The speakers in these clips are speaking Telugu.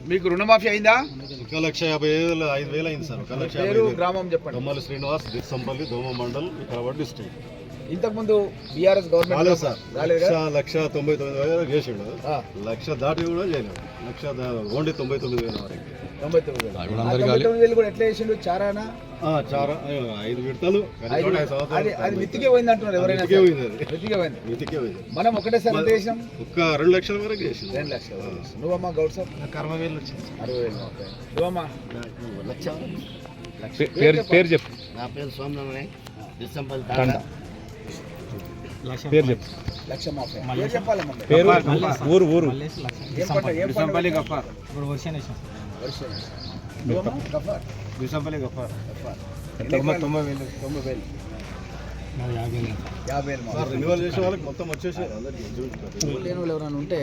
మీకు రుణమాఫీ అయిందా? 1,50,000 5,000 అయింది సార్. 1,50,000 పేరు గ్రామం చెప్పండి. దొమ్మల శ్రీనివాస్, దిర్సంపల్లి, దోమ మండల్, వికారాబాద్ డిస్ట్రిక్ట్. ఇంతకుముందు బీఆర్ఎస్ గవర్నమెంట్ సార్ 1,99,000 చేసిండు. 1,00,000 దాటి కూడా చేయలేదు. ఓన్లీ 99,000 వరకు. 99,000 కూడా ఎట్లా చేసిండు? చారానా? చాలా 5 విడతలు. అది మితికే పోయింది అంటున్నారు ఎవరైనా. మితికే పోయింది. మనం ఒకటేసారి ఎంత చేసినాం? 2 లక్షల వరకు చేసింది. 2 లక్షలు. నువ్వమ్మా గౌడ్ సార్? 60,000 వచ్చింది. 60,000. నువ్వమ్మా? పేరు చెప్పు. నా పేరు సోమనారాయణ, దిర్సంపల్లి పేరు చెప్పు. లక్ష మాఫీ. పేరు చెప్పాలమ్మా. పేరు ఊరు దిర్సంపల్లి గఫార్. దిర్సంపల్లి గఫార్. 90,000. 50,000. రెన్యువల్ చేసే వాళ్ళకి మొత్తం వచ్చేసి లేని వాళ్ళు ఎవరైనా ఉంటే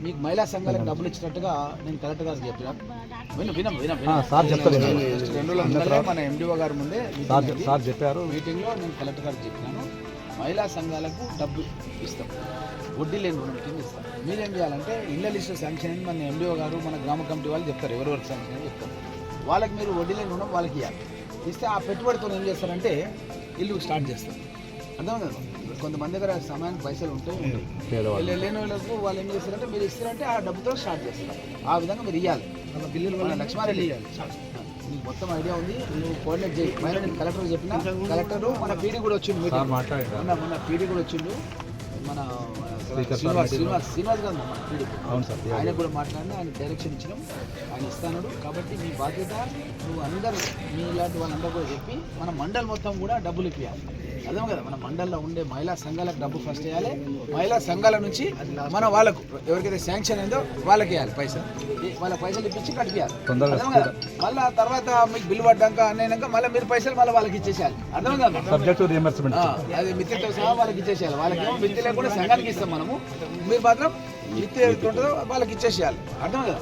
మీకు మహిళా సంఘాలకు డబ్బులు ఇచ్చినట్టుగా నేను కలెక్టర్ గారికి చెప్పినా. సార్ చెప్తారు. 2 రోజుల ముందరే మన ఎండిఓ గారి ముందే సార్ చెప్పారు. మీటింగ్లో నేను కలెక్టర్ గారికి చెప్పినాను, మహిళా సంఘాలకు డబ్బు ఇస్తాం, వడ్డీ లేని రుణం కింద ఇస్తాం. మీరేం చేయాలంటే ఇళ్ళ లిస్టు శాంక్షన్ అని మన ఎండిఓ గారు మన గ్రామ కమిటీ వాళ్ళు చెప్తారు, ఎవరెవరికి శాంక్షన్ అని చెప్తారు. వాళ్ళకి మీరు వడ్డీ లేని రుణం వాళ్ళకి ఇవ్వాలి. ఇస్తే ఆ పెట్టుబడితో ఏం చేస్తారంటే ఇల్లు స్టార్ట్ చేస్తారు. అర్థం కదా, కొంతమంది దగ్గర సమయానికి పైసలు ఉంటాయి, లేని వాళ్ళకు వాళ్ళు ఏం చేస్తారంటే మీరు ఇస్తారంటే ఆ డబ్బుతో స్టార్ట్ చేస్తారు. ఆ విధంగా మీరు ఇవ్వాలి. బిల్లులు వల్ల లక్ష్మారెడ్డి నీకు మొత్తం ఐడియా ఉంది, నువ్వు కోఆర్డినేట్ చేయి. పైన నేను కలెక్టర్ చెప్పిన, కలెక్టర్ మన పీడీ కూడా వచ్చిండు, మొన్న పీడీ కూడా వచ్చిండు, మన శ్రీనివాస్ గారు మన పీడీ. ఆయన కూడా మాట్లాడినా, ఆయన డైరెక్షన్ ఇచ్చినాం, ఆయన ఇస్తాడు. కాబట్టి మీ బాధ్యత నువ్వు అందరూ మీ ఇలాంటి వాళ్ళందరూ కూడా చెప్పి మన మండల్ మొత్తం కూడా డబ్బులు ఇప్పించాలి. అర్థం కదా, మన మండల్లో ఉండే మహిళా సంఘాలకు డబ్బు ఫస్ట్ వేయాలి. మహిళా సంఘాల నుంచి మన వాళ్ళకు ఎవరికైతే శాంక్షన్ అయిందో వాళ్ళకి వేయాలి పైసలు. వాళ్ళ పైసలు ఇప్పించి కట్టియాలి. అర్థం కదా, మళ్ళీ తర్వాత మీకు బిల్లు పడ్డాక అన్నయ్యాక మళ్ళీ మీరు పైసలు మళ్ళీ వాళ్ళకి ఇచ్చేసేయాలి. అర్థం కదా, అది మిత్తితో సహా వాళ్ళకి ఇచ్చేసేయాలి. వాళ్ళకి మిత్తి లేకుండా సంఘానికి ఇస్తాం మనము, మీరు మాత్రం మిత్తి ఉంటుందో వాళ్ళకి ఇచ్చేసేయాలి. అర్థం కదా.